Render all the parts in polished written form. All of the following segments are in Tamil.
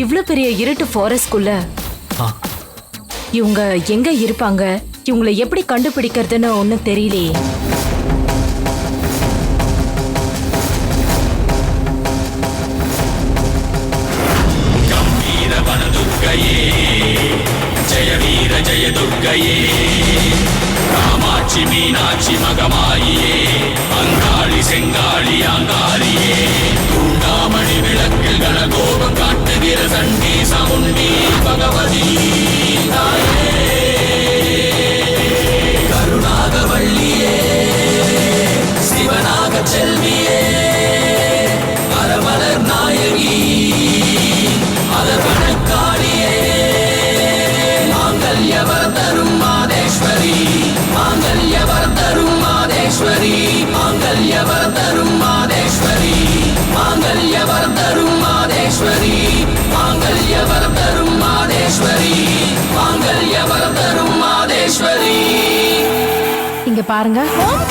இவ்ளோ பெரிய இருட்டு ஃபாரஸ்ட்குள்ள ஆ, இவங்க எங்க இருப்பாங்க? இவங்களை எப்படி கண்டுபிடிக்கிறதுன்னு ஒன்னும் தெரியலையே. ஜய வீர ஜய துர்க்கையே காமாட்சி மீனாட்சி மகமாயியே அங்காளி செங்காளி அங்காரியே தூண்டாமணி விளக்கில் கனகோபம் காட்டுகிற சண்டி சமுண்டி பகவதி தாயே கருணாகவள்ளியே சிவனாக செல்வியே அரவலர் நாயகி அதர்வனக்காளியே மாங்கல்யவரதரும் மாதேஸ்வரி மாங்கல்யவரதரும் மாதேஸ்வரி மாங்கல்யவரதரும் மாதேஸ்வரி மாங்கல்யவரதரும் மாதேஸ்வரி மாங்கல்யவரதரும் மாதேஸ்வரி மாங்கல்யவரதரும் மாதேஸ்வரி. இங்க பாருங்க. ஓம்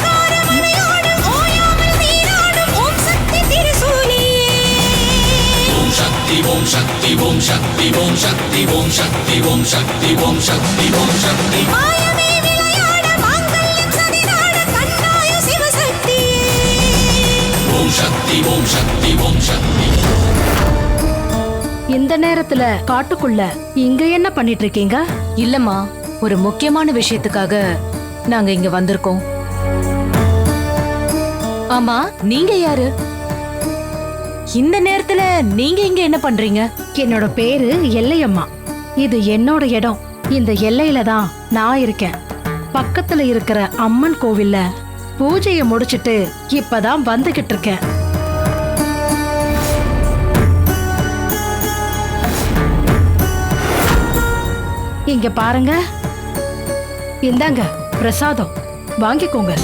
சக்தி ஓம் சக்தி ஓம் சக்தி ஓம் சக்தி ஓம் சக்தி ஓம் சக்தி ஓம் சக்தி ஓம் சக்தி ஓம் சக்தி ஓம் சக்தி. இந்த நேரத்துல காட்டுக்குள்ள இங்க என்ன பண்ணிட்டு இருக்கீங்க? இல்லம்மா, ஒரு முக்கியமான விஷயத்துக்காக நாங்க இங்க வந்திருக்கோம். ஆமா, நீங்க யாரு? இந்த நேரத்துல நீங்க இங்க என்ன பண்றீங்க? என்னோட பேரு எல்லையம்மா. இது என்னோட இடம். இந்த எல்லையில தான் நான் இருக்கேன். பக்கத்துல இருக்கிற அம்மன் கோவில்ல பூஜையை முடிச்சிட்டு இப்பதான் வந்துகிட்டு இருக்கேன். இங்க பாருங்க. இந்தாங்க பிரசாதம், வாங்கிக்கோங்க.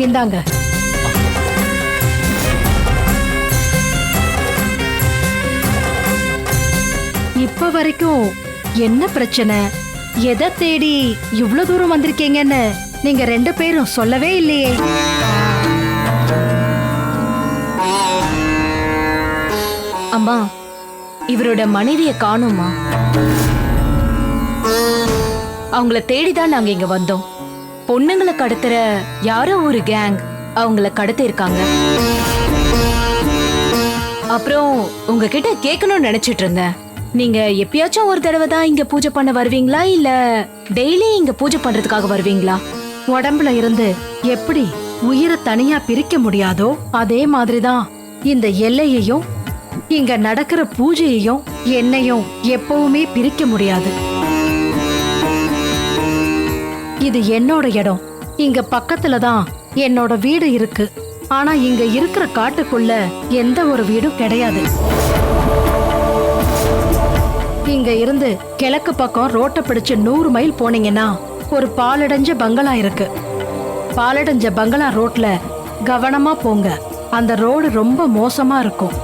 இந்தாங்க. இப்ப வரைக்கும் என்ன பிரச்சனை, எதை தேடி இவ்வளவு தூரம் வந்திருக்கீங்கன்னு நீங்க ரெண்டு பேரும் சொல்லவே இல்லையே. அம்மா, இவரோட மனைவிய காணோமா? அவங்கள தேடிதான் நாங்க இங்க வந்தோம். பொண்ணுங்களை கடத்துற யாரோ ஒரு கேங் அவங்கள கடத்தி இருக்காங்க. அப்புறம் உங்ககிட்ட கேட்கணும்னு நினைச்சிட்டு இருந்தேன். நீங்க எப்பயாச்சும் ஒரு தடவை தான் இங்க பூஜை பண்ண வருவீங்களா, இல்ல டெய்லி இங்க பூஜை பண்றதுக்காக வருவீங்களா? உடம்புல இருந்து எப்படி உயிரை தனியா பிரிக்க முடியாதோ அதே மாதிரிதான் இந்த எல்லையையும் இங்க நடக்கிற பூஜையையும் என்னையும் எப்பவுமே பிரிக்க முடியாது. இது என்னோட இடம். இங்க பக்கத்துல தான் என்னோட வீடு இருக்கு. ஆனா இங்க இருக்கிற காட்டுக்குள்ள எந்த ஒரு வீடும் கிடையாது. இங்க இருந்து கிழக்கு பக்கம் ரோட்டை பிடிச்சு 100 மைல் போனீங்கன்னா ஒரு பாலடைஞ்ச பங்களா இருக்கு. பாலடைஞ்ச பங்களா ரோட்ல கவனமா போங்க. அந்த ரோடு ரொம்ப மோசமா இருக்கும்.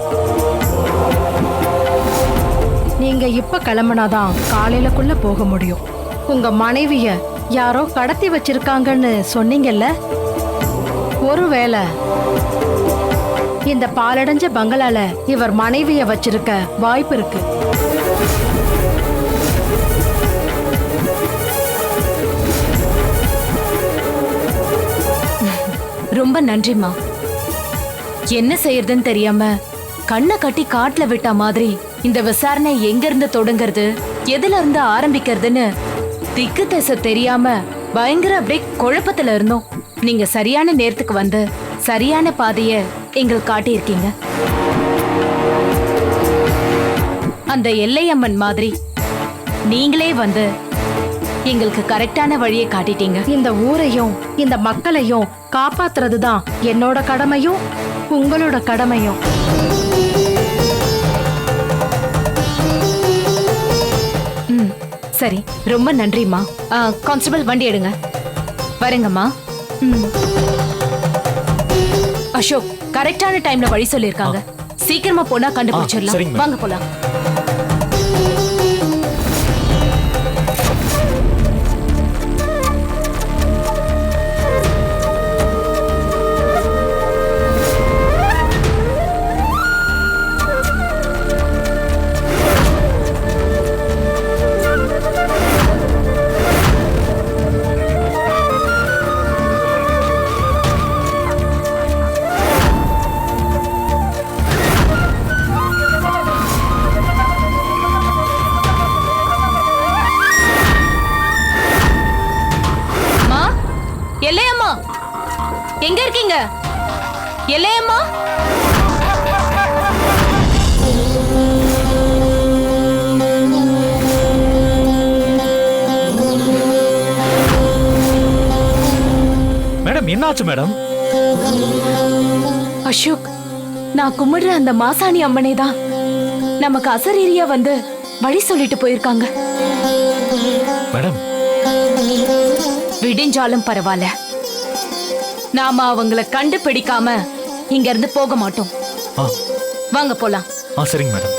நீங்க இப்ப கிளம்புனாதான் காலையிலக்குள்ள போக முடியும். உங்க மனைவிய யாரோ கடத்தி வச்சிருக்காங்கன்னு சொன்னீங்கல்ல, ஒருவேளை இந்த பாலடைஞ்ச பங்களால இவர் மனைவிய வச்சிருக்க வாய்ப்பு இருக்கு. ரொம்ப நன்றிம்மா. என்ன செய்யறதுன்னு தெரியாம கண்ணை கட்டி காட்டுல விட்ட மாதிரி இந்த விசாரணை எங்க இருந்து தொடங்குறது, எதுல இருந்து ஆரம்பிக்கிறதுன்னு திக்கு திசை தெரியாம பயங்கர அப்படியே குழப்பத்துல இருந்தோம். நீங்க சரியான நேரத்துக்கு வந்து சரியான பாதைய எங்களுக்கு காட்டியிருக்கீங்க. அந்த எல்லையம்மன் மாதிரி நீங்களே வந்து எங்களுக்கு கரெக்டான வழியை காட்டிட்டீங்க. இந்த ஊரையும் இந்த மக்களையும் காப்பாத்துறதுதான் என்னோட கடமையும் உங்களோட கடமையும். சரி, ரொம்ப நன்றிம்மா. கான்ஸ்டபிள், வண்டி எடுங்க. வரேங்கம்மா. அசோக், கரெக்டான டைம்ல வழி சொல்லிருக்காங்க. சீக்கிரமா போனா கண்டுபிடிச்சிடலாம். வாங்க போலாம். எல்லையம்மா, எங்க இருக்கீங்க? எல்லையம்மா, மேடம் என்னாச்சு மேடம்? அசோக், நான் கும்பிடுற அந்த மாசாணி அம்மனே தான் நமக்கு அசரீரியா வந்து வழி சொல்லிட்டு போயிருக்காங்க. மேடம் விடிஞ்சாலும் பரவாயில்ல, நாம அவங்கள கண்டுபிடிக்காம இங்க இருந்து போக மாட்டோம். ஆ வாங்க போலாம். சரிங்க மேடம்.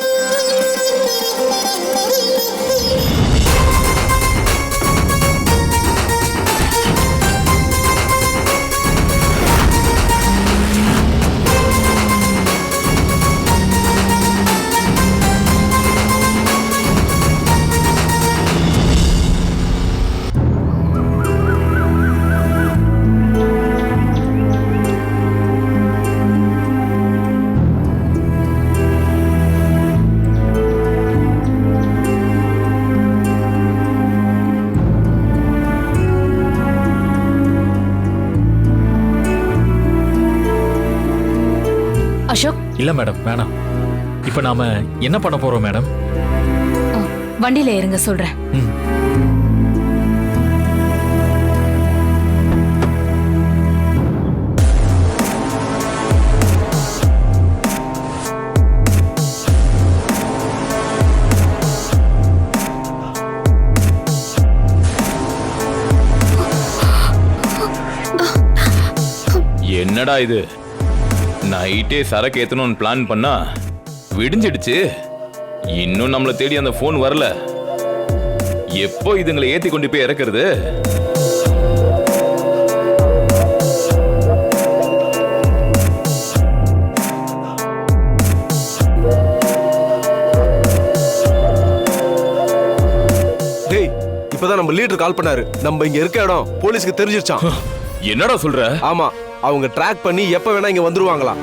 அசோக், இல்ல மேடம் வேணாம். இப்ப நாம என்ன பண்ண போறோம் மேடம்? வண்டியில இருங்க சொல்றேன். என்னடா இது, நைட்டே சரக்கு ஏத்தணும்னு பிளான் பண்ணா விடிஞ்சிடுச்சு. இன்னும் நம்மளை தேடி அந்த போன் வரல. எப்போ இதுங்களை ஏத்தி கொண்டு போய் இறக்குறது? டேய், இப்பதான் நம்ம லீடர் கால் பண்ணாரு. நம்ம இங்க இருக்க இடம் போலீஸ்க்கு தெரிஞ்சிருச்சான். என்னடா சொல்ற? ஆமா, அவங்க ட்ராக் பண்ணி எப்ப வேணா இங்க வந்துருவாங்களாம்.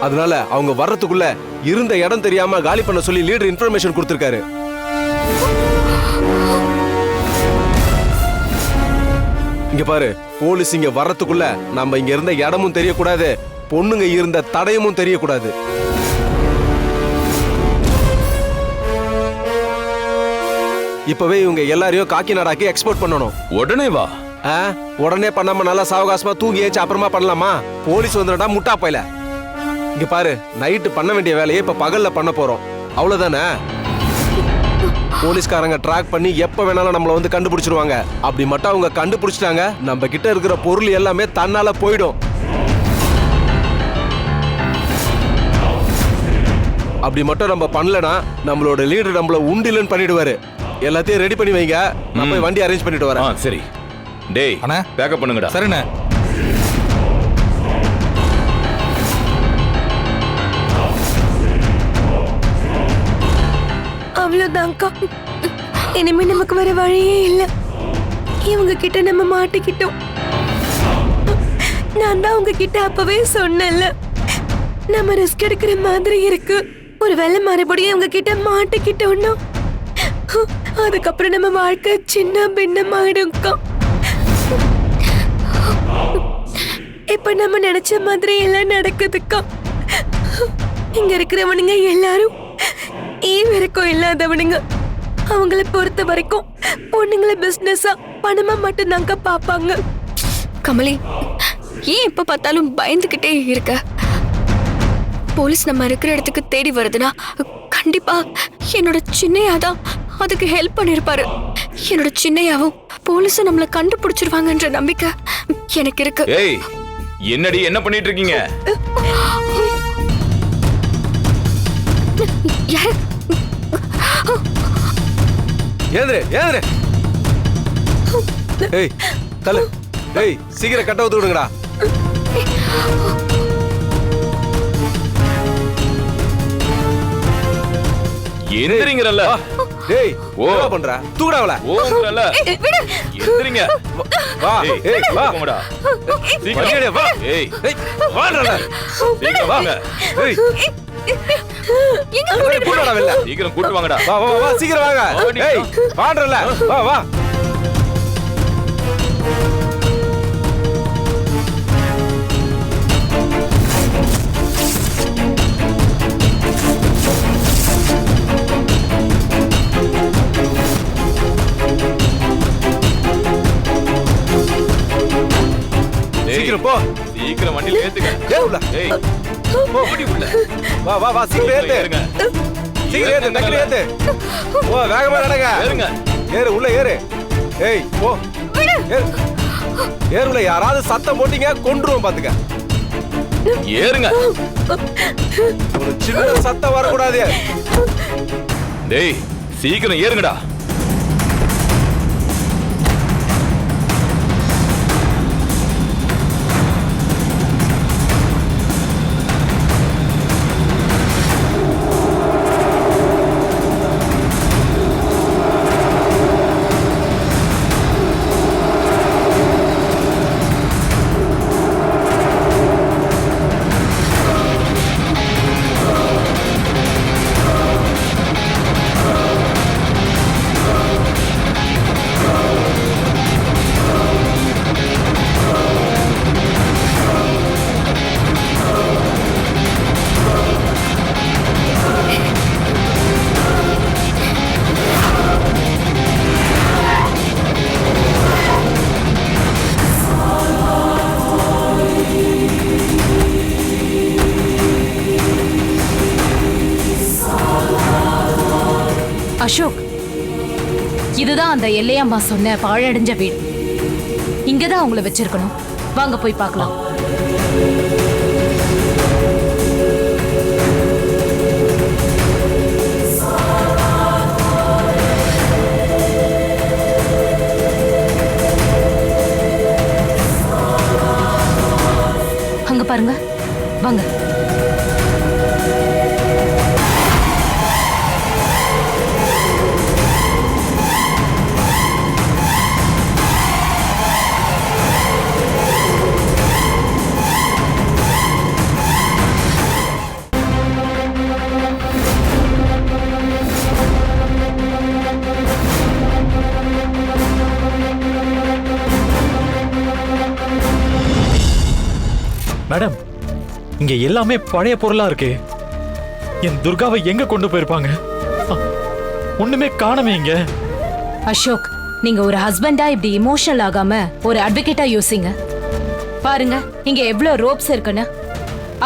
அதனால அவங்க வர்றதுக்குள்ள இருந்த இடம் தெரியாம காலி பண்ண சொல்லி லீடர் இன்ஃபர்மேஷன் கொடுத்திருக்காரு. இங்க பாரு, போலீஸ் இங்க வர்றதுக்குள்ள நம்ம இங்க இருந்த இடமும் தெரியக்கூடாது, பொண்ணுங்க இருந்த தடயமும் தெரியக்கூடாது. இப்பவே இவங்க எல்லாரையும் காக்கிநாடாக்கு எக்ஸ்போர்ட் பண்ணணும். உடனே வா. உடனே பண்ணாம நல்லா சாவகாசமா தூங்கி ஏச்சு அப்புறமா பண்ணலாமா? போலீஸ் வந்துடா முட்டா போயில. இங்க பாரு, நைட்டு பண்ண வேண்டிய வேலையை இப்ப பகல்ல பண்ண போறோம், அவ்வளவுதானே? போலீஸ்காரங்க ட்ராக் பண்ணி எப்ப வேணாலும் நம்மள வந்து கண்டுபிடிச்சிருவாங்க. அப்படி மட்டும் அவங்க கண்டுபிடிச்சிட்டாங்க, நம்ம கிட்ட இருக்கிற பொருள் எல்லாமே தன்னால போயிடும். அப்படி மட்டும் நம்ம பண்ணலனா நம்மளோட லீடர் நம்மள உண்டிலன்னு பண்ணிடுவாரு. எல்லாத்தையும் ரெடி பண்ணி வைங்க, நான் போய் வண்டி அரேஞ்ச் பண்ணிட்டு வரேன். சரி. டேய் அண்ணா, பேக்கப் பண்ணுங்கடா. சரிண்ணே. அவ்வளவுதான்க்கா, இனிமே நமக்கு வேற வழியே இல்ல. இவங்க கிட்ட நம்ம மாட்டிக்கிட்டோம். நான் தான் உங்ககிட்ட அப்பவே சொன்னேன்ல, நம்ம ரிஸ்க் எடுக்கிற மாதிரி இருக்கு. ஒரு வேளை மறுபடியும் இவங்க கிட்ட மாட்டிக்கிட்டோம்னா அதுக்கப்புறம் நம்ம வாழ்க்கை சின்ன பின்னமாயிடும்க்கா. இப்ப நம்ம நினைச்ச மாதிரி எல்லாம் நடக்குதுக்கா. இங்க இருக்கிறவனுங்க எல்லாரும் ஈவிரக்கம் இல்லாதவனுங்க. அவங்கள பொறுத்த வரைக்கும் பொண்ணுங்களை பிசினஸா பணமா மட்டும்தாங்க பாப்பாங்க. கமலி, ஏன் எப்ப பார்த்தாலும் பயந்துகிட்டே இருக்க? போலீஸ் நம்ம இருக்கிற இடத்துக்கு தேடி வருதுன்னா கண்டிப்பா என்னோட சின்னையாதான் அதுக்கு ஹெல்ப் பண்ணிருப்பாரு. என்னோட சின்னையாவும் போலீஸ் நம்மள கண்டுபிடிச்சிருவாங்கன்ற நம்பிக்கை எனக்கு இருக்கு. ஏய், என்னடி என்ன பண்ணிட்டு இருக்கீங்க? ஏந்திரே ஏந்திரே. ஏய் தல, ஏய் சீக்கிரம் கட்ட ஊத்து விடுங்கடா. எந்திரிங்கறல்ல. டேய் ஓ என்ன பண்ற? தூக்குடாவல. ஓங்கறல்ல. எந்திரிங்க. வா. ஏய் வா. போங்கடா. சீக்கிரம் வா. ஏய் ஏய் வாடா. சீக்கிரம் வாங்க. ஏய் எங்க கூட்டடா வெல்ல. சீக்கிரம் கூட்டி வாங்கடா. வா வா வா சீக்கிரம் வாங்க. ஏய் வாடறல. வா வா. சீக்கிரம் போ. சீக்கிரம் வண்டியில ஏத்துங்க. ஏறு உள்ள. ஏய் போ. ஓடி உள்ள. வா வா வா சீக்கிரம் ஏத்து. ஏறுங்க. சீக்கிரம் ஏத்து, டக்குனு ஏத்து. போ, வேகமா நடங்க. ஏறுங்க. ஏறு உள்ள ஏறு. ஏய் போ. ஏறு. ஏறு உள்ள. யாராவது சத்தம் போட்டீங்க கொன்றுவோம் பாத்துக்க. ஏறுங்க. ஒரு சின்ன சத்தம் வரக்கூடாது. டேய் சீக்கிரம் ஏறுங்கடா. அசோக், இதுதான் அந்த எல்லையம்மா சொன்ன பாழடைஞ்ச வீடு. இங்கதான் அவங்கள வச்சிருக்கணும். வாங்க போய் பார்க்கலாம். அங்க பாருங்க, வாங்க. மேடம், இங்க எல்லாமே பழைய பொருளா இருக்கு. என் துர்காவை எங்க கொண்டு போயிருப்பாங்க? ஒண்ணுமே காணமே இங்க. அசோக், நீங்க ஒரு ஹஸ்பண்டா இப்படி இமோஷனல் ஆகாம ஒரு அட்வொகேட்டா யோசிங்க. பாருங்க, இங்க எவ்வளவு ரோப்ஸ் இருக்குன்னு.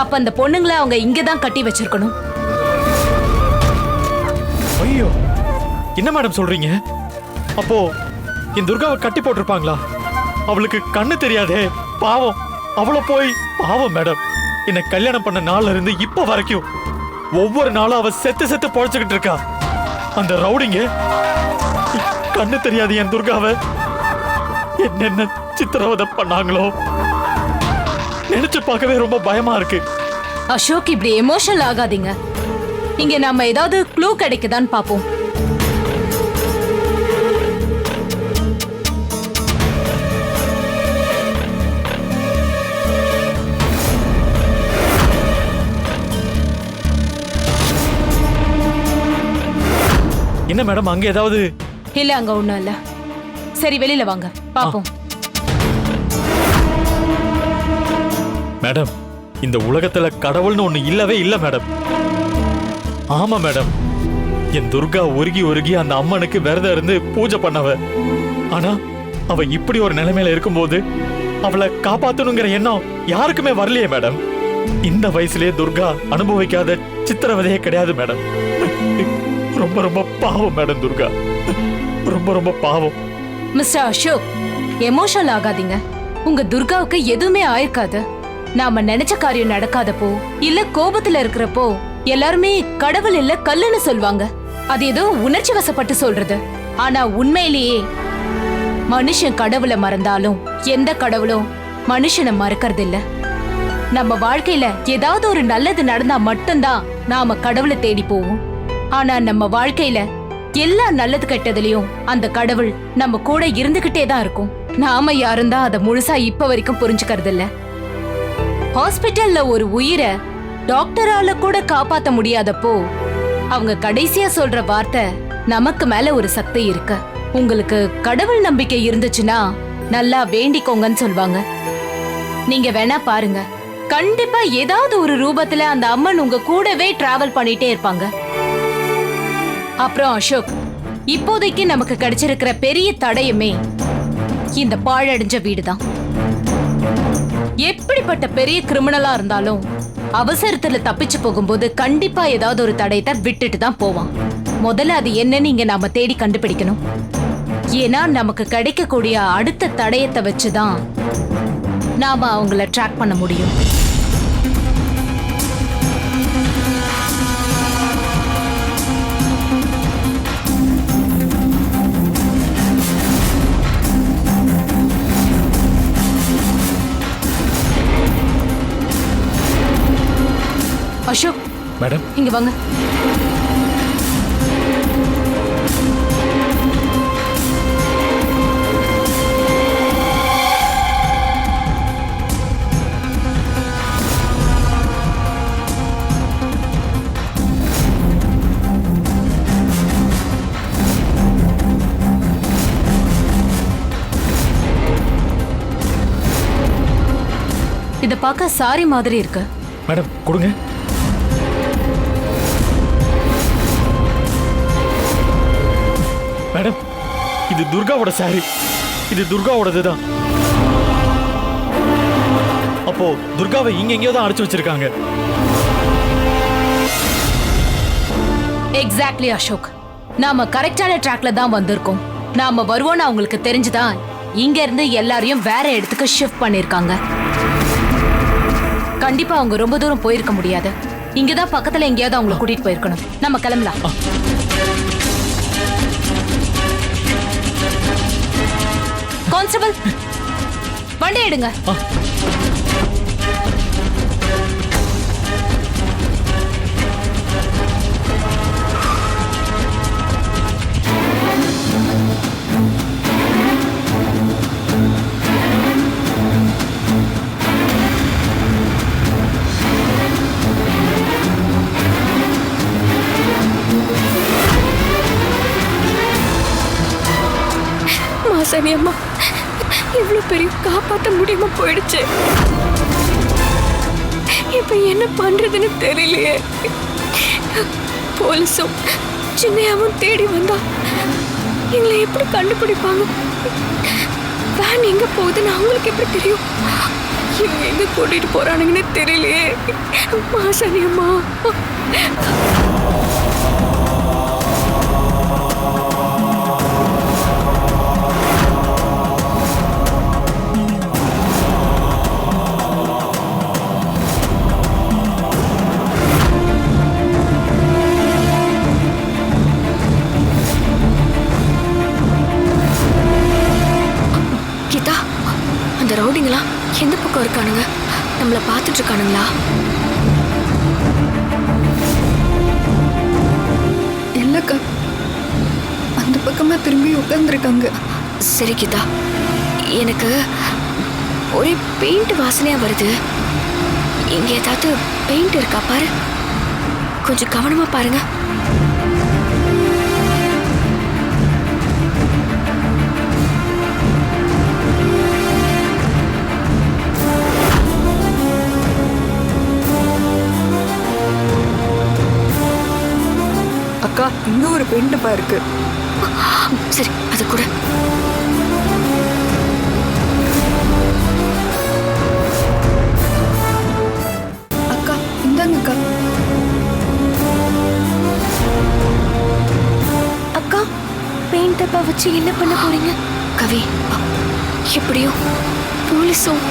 அப்ப அந்த பொண்ணுங்களை அவங்க இங்கதான் கட்டி வச்சிருக்கணும். ஐயோ, என்ன மேடம் சொல்றீங்க? அப்போ என் துர்காவை கட்டி போட்டிருப்பாங்களா? அவளுக்கு கண்ணு தெரியாதே, பாவம். அவள போய் பாவம் மேடம். என்ன கல்யாணம் பண்ண நாள்ல இருந்து இப்ப வரைக்கும் ஒவ்வொரு நாளும் அவ செத்து செத்து பொழைச்சுக்கிட்டு இருக்கா. அந்த ரவுடிங்க கண்ணு தெரியாது என் துர்காவை என்னென்ன சித்திரவதை பண்ணாங்களோ நினைச்சு பார்க்கவே ரொம்ப பயமா இருக்கு. அசோக், இப்படி எமோஷனல் ஆகாதீங்க. இங்க நாம ஏதாவது க்ளூ கிடைக்குதான்னு பாப்போம். என்ன மேடம், அங்க ஏதாவது? இல்ல, அங்க ஒண்ணும் இல்ல. சரி, வெளியில வாங்க பாப்போம். மேடம், இந்த உலகத்துல கடவுள்னு ஒண்ணு இல்லவே இல்ல மேடம். ஆமா மேடம், என் துர்கா உருகி உருகி அந்த அம்மனுக்கு விரதம் இருந்து பூஜை பண்ணவ. ஆனா அவ இப்படி ஒரு நிலைமையில இருக்கும்போது அவளை காப்பாத்தணுங்கிற எண்ணம் யாருக்குமே வரலையே மேடம். இந்த வயசுலயே துர்கா அனுபவிக்காத சித்திரவதையே கிடையாது மேடம். ரொம்ப ரொம்ப பாவம் மேடம் துர்கா, ரொம்ப ரொம்ப பாவம். மிஸ்டர் அசோக், எமோஷனல் ஆகாதீங்க. உங்க துர்காவுக்கு எதுவுமே ஆயிருக்காது. நாம நினைச்ச காரியம் நடக்காதப்போ இல்ல கோபத்துல இருக்கிறப்போ எல்லாருமே கடவுள் இல்ல கல்லுன்னு சொல்வாங்க. அது ஏதோ உணர்ச்சி வசப்பட்டு சொல்றது. ஆனா உண்மையிலேயே மனுஷன் கடவுளை மறந்தாலும் எந்த கடவுளும் மனுஷனை மறக்கிறது இல்ல. நம்ம வாழ்க்கையில ஏதாவது ஒரு நல்லது நடந்தா மட்டும்தான் நாம கடவுளை தேடி போவோம். ஆனா நம்ம வாழ்க்கையில எல்லா நல்லது கெட்டதுலயும் அந்த கடவுள் நம்ம கூட இருந்துகிட்டே தான் இருக்கும். நாம யாரும் தான் அதை முழுசா இப்ப வரைக்கும் புரிஞ்சுக்கிறது இல்ல. ஹாஸ்பிட்டல்ல ஒரு உயிரை டாக்டரால கூட காப்பாத்த முடியாதப்போ அவங்க கடைசியா சொல்ற வார்த்தை நமக்கு மேல ஒரு சக்தி இருக்கு. உங்களுக்கு கடவுள் நம்பிக்கை இருந்துச்சுன்னா நல்லா வேண்டிக்கோங்கன்னு சொல்வாங்க. நீங்க வேணா பாருங்க, கண்டிப்பா ஏதாவது ஒரு ரூபத்துல அந்த அம்மன் உங்க கூடவே டிராவல் பண்ணிட்டே இருப்பாங்க. அப்புறம் அசோக், இப்போதைக்கு நமக்கு கிடைச்சிருக்கிற பெரிய தடயமே இந்த பாழடைஞ்ச வீடுதான். எப்படிப்பட்ட பெரிய கிரிமினலா இருந்தாலும் அவசரத்துல தப்பிச்சு போகும்போது கண்டிப்பா ஏதாவது ஒரு தடயத்தை விட்டுட்டு தான் போவான். முதல்ல அது என்னன்னு இங்க நாம தேடி கண்டுபிடிக்கணும். ஏன்னா நமக்கு கிடைக்கக்கூடிய அடுத்த தடயத்தை வச்சுதான் நாம அவங்கள ட்ராக் பண்ண முடியும். அசோக் மேடம், இங்க வாங்க. இத பார்க்க சாரி மாதிரி இருக்கு. மேடம் கொடுங்க. மேடம், இது துர்காவோட சாரி. இது துர்காவோடது தான். அப்போ துர்காவை இங்க எங்கேயோ தான் அடைச்சு வச்சிருக்காங்க. எக்ஸாக்ட்லி அசோக், நாம கரெக்டான ட்ராக்ல தான் வந்திருக்கோம். நாம வருவோம்னு அவங்களுக்கு தெரிஞ்சுதான் இங்க இருந்து எல்லாரையும் வேற இடத்துக்கு ஷிஃப்ட் பண்ணிருக்காங்க. கண்டிப்பா அவங்க ரொம்ப தூரம் போயிருக்க முடியாது. இங்கதான் பக்கத்துல எங்கேயாவது அவங்களை கூட்டிட்டு போயிருக்கணும். நம்ம கிளம்பலாம். கான்ஸ்டபிள், வண்டி எடுங்க. மாசாணி அம்மா, இவ்வளவு பெரிய காப்பாற்ற முடியாம போயிடுச்சு. இப்ப என்ன பண்றதுன்னு தெரியலையே. போலீஸும் சின்னையாவும் தேடி வந்தா எங்களை எப்படி கண்டுபிடிப்பாங்க? வேன் எங்க போகுதுன்னு அவங்களுக்கு எப்படி தெரியும்? இவங்க எங்க கூட்டிட்டு போறானுங்கன்னு தெரியலையே. மாசாணி அம்மா, அந்த ரவுடிங்களா எந்த பக்கம் இருக்கானுங்க? நம்மள பார்த்துட்டு இருக்கானுங்களா? இல்லக்கா, அந்த பக்கமா திரும்பி உட்கார்ந்துருக்காங்க. சரி கீதா, எனக்கு ஒரே பெயிண்ட் வாசனையா வருது. இங்க ஏதாவது பெயிண்ட் இருக்கா பாரு. கொஞ்சம் கவனமா பாருங்க. அக்கா, இங்க ஒரு பெயிண்ட் பா இருக்கு. சரி, அது கூட. அக்கா இந்தாங்க அக்கா. அக்கா, பெயிண்ட் டப்பா வச்சு என்ன பண்ண போறீங்க? கவி, எப்படியோ போலீஸும்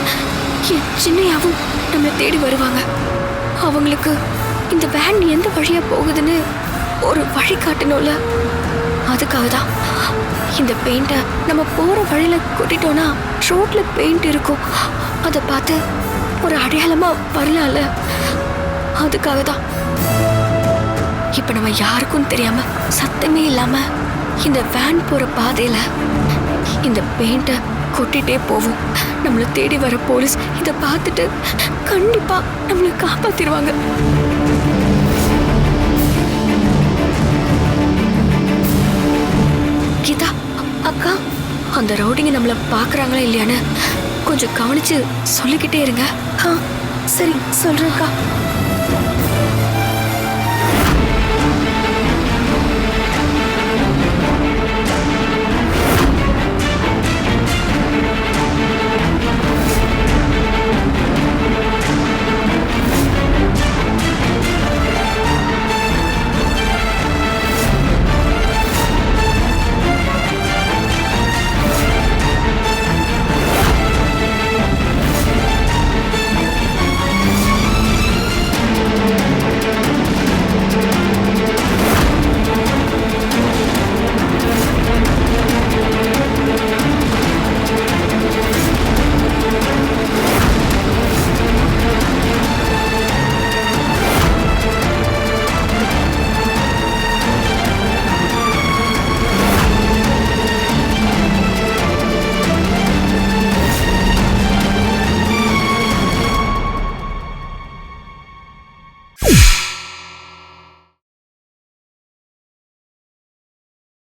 சின்னையாவும் நம்மளை தேடி வருவாங்க. அவங்களுக்கு இந்த வேன் எந்த வழியா போகுதுன்னு ஒரு வழி காட்டணும்ல. அதுக்காக தான் இந்த பெயிண்ட்டை நம்ம போற வழியில கூட்டிட்டோம்னா ரோட்ல பெயிண்ட் இருக்கும். அதை பார்த்து ஒரு அடையாளமா வரலாம்ல. அதுக்காக தான் இப்ப நம்ம யாருக்கும் தெரியாம சத்தமே இல்லாம இந்த வேன் போற பாதையில இந்த பெயிண்ட்டை கொட்டிட்டே போவோம். நம்மளை தேடி வர போலீஸ் இதை பார்த்துட்டு கண்டிப்பா நம்மளை காப்பாத்திடுவாங்க. கீதா அக்கா, அந்த ரவுடிங்க நம்மள பாக்குறாங்களா இல்லையான்னு கொஞ்சம் கவனிச்சு சொல்லிக்கிட்டே இருங்க. சரி சொல்றேன்க்கா.